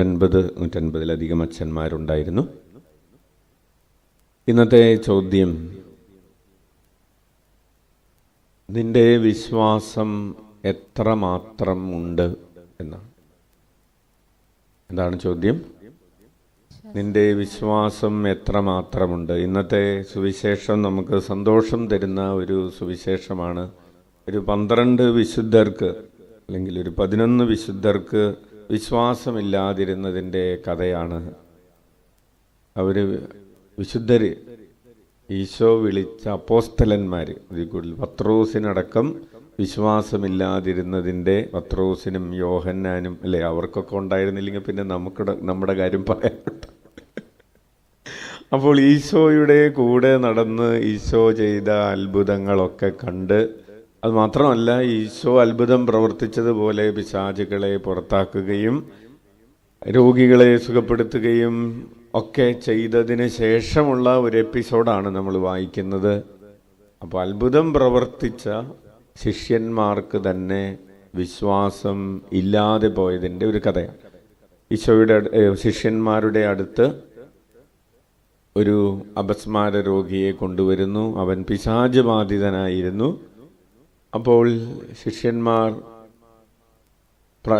150-150 അച്ഛന്മാരുണ്ടായിരുന്നു. ഇന്നത്തെ ചോദ്യം, നിന്റെ വിശ്വാസം എത്രമാത്രം ഉണ്ട് എന്നാണ്. എന്താണ് ചോദ്യം? നിന്റെ വിശ്വാസം എത്രമാത്രമുണ്ട്? ഇന്നത്തെ സുവിശേഷം നമുക്ക് സന്തോഷം തരുന്ന ഒരു സുവിശേഷമാണ്. ഒരു 12 വിശുദ്ധർക്ക് അല്ലെങ്കിൽ ഒരു 11 വിശുദ്ധർക്ക് വിശ്വാസമില്ലാതിരുന്നതിൻ്റെ കഥയാണ്. അവർ വിശുദ്ധർ, ഈശോ വിളിച്ച അപ്പോസ്തലന്മാർ, ഇതിൽ കൂടുതൽ പത്രോസിനടക്കം വിശ്വാസമില്ലാതിരുന്നതിൻ്റെ, പത്രോസിനും യോഹന്നാനും അല്ലേ, അവർക്കൊക്കെ ഉണ്ടായിരുന്നില്ലെങ്കിൽ പിന്നെ നമ്മുടെ കാര്യം പറയാനുണ്ട്. അപ്പോൾ ഈശോയുടെ കൂടെ നടന്ന് ഈശോ ചെയ്ത അത്ഭുതങ്ങളൊക്കെ കണ്ട്, അത് മാത്രമല്ല ഈശോ അത്ഭുതം പ്രവർത്തിച്ചതുപോലെ പിശാചുകളെ പുറത്താക്കുകയും രോഗികളെ സുഖപ്പെടുത്തുകയും ഒക്കെ ചെയ്തതിന് ശേഷമുള്ള ഒരു എപ്പിസോഡാണ് നമ്മൾ വായിക്കുന്നത്. അപ്പോൾ അത്ഭുതം പ്രവർത്തിച്ച ശിഷ്യന്മാർക്ക് തന്നെ വിശ്വാസം ഇല്ലാതെ പോയതിൻ്റെ ഒരു കഥയാണ്. ഈശോയുടെ ശിഷ്യന്മാരുടെ അടുത്ത് ഒരു അപസ്മാര രോഗിയെ കൊണ്ടുവരുന്നു. അവൻ പിശാച് ബാധിതനായിരുന്നു. അപ്പോൾ ശിഷ്യന്മാർ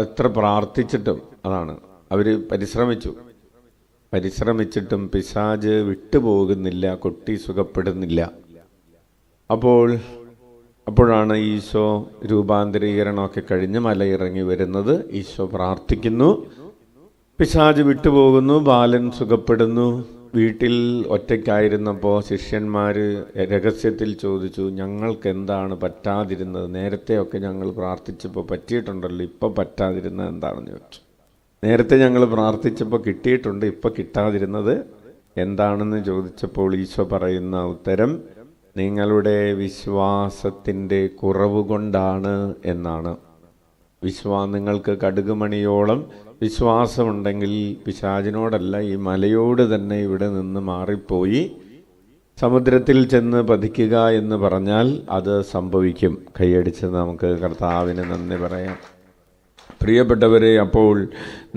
എത്ര പ്രാർത്ഥിച്ചിട്ടും, അതാണ് അവർ പരിശ്രമിച്ചിട്ടും പിശാച് വിട്ടുപോകുന്നില്ല, കുട്ടി സുഖപ്പെടുന്നില്ല. അപ്പോഴാണ് ഈശോ രൂപാന്തരീകരണമൊക്കെ കഴിഞ്ഞ് മലയിറങ്ങി വരുന്നത്. ഈശോ പ്രാർത്ഥിക്കുന്നു, പിശാച് വിട്ടുപോകുന്നു, ബാലൻ സുഖപ്പെടുന്നു. വീട്ടിൽ ഒറ്റയ്ക്കായിരുന്നപ്പോൾ ശിഷ്യന്മാർ രഹസ്യത്തിൽ ചോദിച്ചു, ഞങ്ങൾക്ക് എന്താണ് പറ്റാതിരുന്നത്? നേരത്തെയൊക്കെ ഞങ്ങൾ പ്രാർത്ഥിച്ചപ്പോൾ പറ്റിയിട്ടുണ്ടല്ലോ, ഇപ്പോൾ പറ്റാതിരുന്നത് എന്താണെന്ന് ചോദിച്ചു. നേരത്തെ ഞങ്ങൾ പ്രാർത്ഥിച്ചപ്പോൾ കിട്ടിയിട്ടുണ്ട്, ഇപ്പോൾ കിട്ടാതിരുന്നത് എന്താണെന്ന് ചോദിച്ചപ്പോൾ ഈശോ പറയുന്ന ഉത്തരം, നിങ്ങളുടെ വിശ്വാസത്തിൻ്റെ കുറവ് കൊണ്ടാണ് എന്നാണ്. നിങ്ങൾക്ക് കടുകുമണിയോളം വിശ്വാസമുണ്ടെങ്കിൽ പിശാചിനോടല്ല, ഈ മലയോട് തന്നെ ഇവിടെ നിന്ന് മാറിപ്പോയി സമുദ്രത്തിൽ ചെന്ന് പതിക്കുക എന്ന് പറഞ്ഞാൽ അത് സംഭവിക്കും. കൈയടിച്ച് നമുക്ക് കർത്താവിന് നന്ദി പറയാം. പ്രിയപ്പെട്ടവരെ, അപ്പോൾ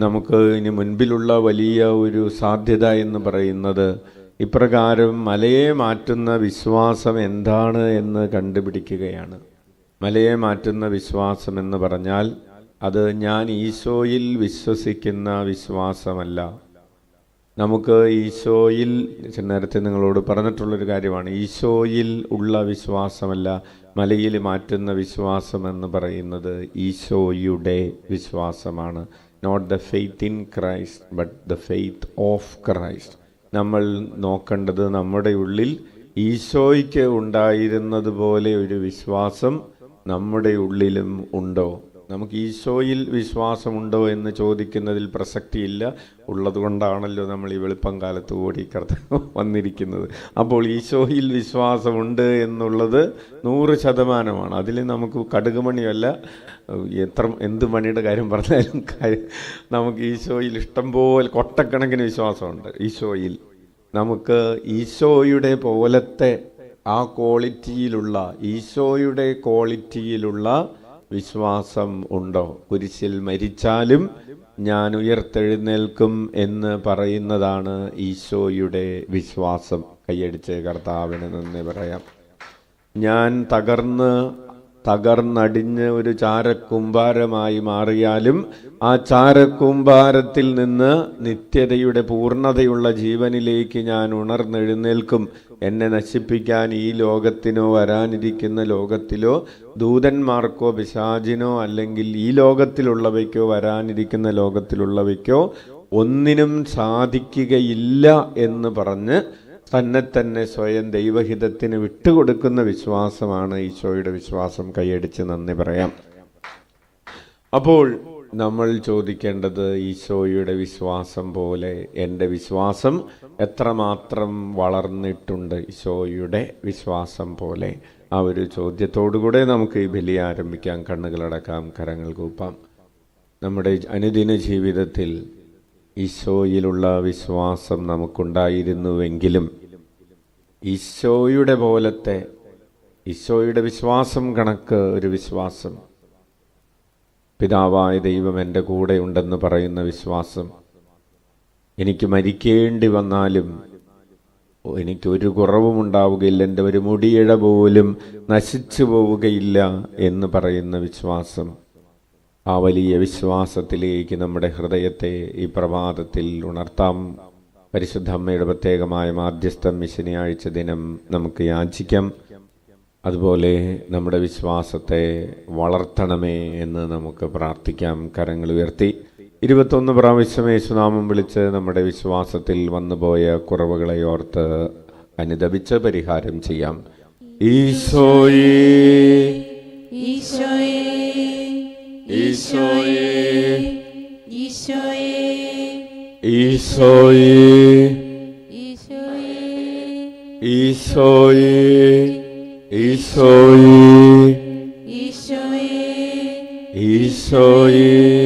നമുക്ക് ഇനി മുൻപിലുള്ള വലിയ ഒരു സാധ്യത എന്ന് പറയുന്നത് ഇപ്രകാരം മലയെ മാറ്റുന്ന വിശ്വാസം എന്താണ് എന്ന് കണ്ടുപിടിക്കുകയാണ്. മലയെ മാറ്റുന്ന വിശ്വാസം എന്ന് പറഞ്ഞാൽ അത് ഞാൻ ഈശോയിൽ വിശ്വസിക്കുന്ന വിശ്വാസമല്ല. നമുക്ക് ഈശോയിൽ, നേരത്തെ നിങ്ങളോട് പറഞ്ഞിട്ടുള്ളൊരു കാര്യമാണ്, ഈശോയിൽ ഉള്ള വിശ്വാസമല്ല മലയിൽ മാറ്റുന്ന വിശ്വാസം എന്ന് പറയുന്നത് ഈശോയുടെ വിശ്വാസമാണ്. Not the faith in Christ but the faith of Christ. നമ്മൾ നോക്കേണ്ടത് നമ്മുടെ ഉള്ളിൽ ഈശോയ്ക്ക് ഉണ്ടായിരുന്നത് പോലെ ഒരു വിശ്വാസം നമ്മുടെ ഉള്ളിലും ഉണ്ടോ? നമുക്ക് ഈശോയിൽ വിശ്വാസമുണ്ടോ എന്ന് ചോദിക്കുന്നതിൽ പ്രസക്തിയില്ല. ഉള്ളതുകൊണ്ടാണല്ലോ നമ്മൾ ഈ വെളുപ്പം കാലത്ത് ഓടി വന്നിരിക്കുന്നത്. അപ്പോൾ ഈശോയിൽ വിശ്വാസമുണ്ട് എന്നുള്ളത് 100%. അതിൽ നമുക്ക് കടുകുമണിയല്ല, എന്ത് മണിയുടെ കാര്യം പറഞ്ഞാലും നമുക്ക് ഈശോയിൽ ഇഷ്ടംപോലെ കൊട്ടക്കണക്കിന് വിശ്വാസമുണ്ട്. ഈശോയിൽ നമുക്ക് ഈശോയുടെ പോലത്തെ ആ ഈശോയുടെ ക്വാളിറ്റിയിലുള്ള വിശ്വാസം ഉണ്ടോ? കുരിശിൽ മരിച്ചാലും ഞാൻ ഉയർത്തെഴുന്നേൽക്കും എന്ന് പറയുന്നതാണ് ഈശോയുടെ വിശ്വാസം. കൈയടിച്ച് കർത്താവിന് നന്ദി പറയാം. ഞാൻ തകർന്നടിഞ്ഞ് ഒരു ചാരക്കൂമ്പാരമായി മാറിയാലും ആ ചാരക്കൂമ്പാരത്തിൽ നിന്ന് നിത്യതയുടെ പൂർണ്ണതയുള്ള ജീവനിലേക്ക് ഞാൻ ഉണർന്നെഴുന്നേൽക്കും. എന്നെ നശിപ്പിക്കാൻ ഈ ലോകത്തിനോ വരാനിരിക്കുന്ന ലോകത്തിലോ ദൂതന്മാർക്കോ പിശാചിനോ അല്ലെങ്കിൽ ഈ ലോകത്തിലുള്ളവയ്ക്കോ വരാനിരിക്കുന്ന ലോകത്തിലുള്ളവയ്ക്കോ ഒന്നിനും സാധിക്കുകയില്ല എന്ന് പറഞ്ഞ് തന്നെ സ്വയം ദൈവഹിതത്തിന് വിട്ടുകൊടുക്കുന്ന വിശ്വാസമാണ് ഈശോയുടെ വിശ്വാസം. കൈയടിച്ച് നന്ദി പറയാം. അപ്പോൾ നമ്മൾ ചോദിക്കേണ്ടത്, ഈശോയുടെ വിശ്വാസം പോലെ എൻ്റെ വിശ്വാസം എത്രമാത്രം വളർന്നിട്ടുണ്ട്? ഈശോയുടെ വിശ്വാസം പോലെ. ആ ഒരു ചോദ്യത്തോടുകൂടെ നമുക്ക് ഈ ബലി ആരംഭിക്കാം. കണ്ണുകളടക്കാം, കരങ്ങൾ കൂപ്പാം. നമ്മുടെ അനുദിന ജീവിതത്തിൽ ഈശോയിലുള്ള വിശ്വാസം നമുക്കുണ്ടായിരുന്നുവെങ്കിലും ഈശോയുടെ പോലത്തെ, ഈശോയുടെ വിശ്വാസം കണക്ക് ഒരു വിശ്വാസം, പിതാവായ ദൈവം എൻ്റെ കൂടെ ഉണ്ടെന്ന് പറയുന്ന വിശ്വാസം, എനിക്ക് മരിക്കേണ്ടി വന്നാലും എനിക്കൊരു കുറവും ഉണ്ടാവുകയില്ല, എൻ്റെ ഒരു മുടിയിഴ പോലും നശിച്ചു പോവുകയില്ല എന്ന് പറയുന്ന വിശ്വാസം, ആ വലിയ വിശ്വാസത്തിലേക്ക് നമ്മുടെ ഹൃദയത്തെ ഈ പ്രഭാതത്തിൽ ഉണർത്താം. പരിശുദ്ധ അമ്മയുടെ പ്രത്യേകമായ മാധ്യസ്ഥം ഈ ശനിയാഴ്ച ദിനം നമുക്ക് യാചിക്കാം. അതുപോലെ നമ്മുടെ വിശ്വാസത്തെ വളർത്തണമേ എന്ന് നമുക്ക് പ്രാർത്ഥിക്കാം. കരങ്ങൾ ഉയർത്തി 21 പ്രാവശ്യം യേശുനാമം വിളിച്ച് നമ്മുടെ വിശ്വാസത്തിൽ വന്നുപോയ കുറവുകളെ ഓർത്ത് അനുദപിച്ച് പരിഹാരം ചെയ്യാം. ഈശോയേ ഈശോയേ ഈശോയേ ഈശോയേ ഈശോയേ ഈശോയേ ഈശോയേ ഈശോയേ ഈശോയേ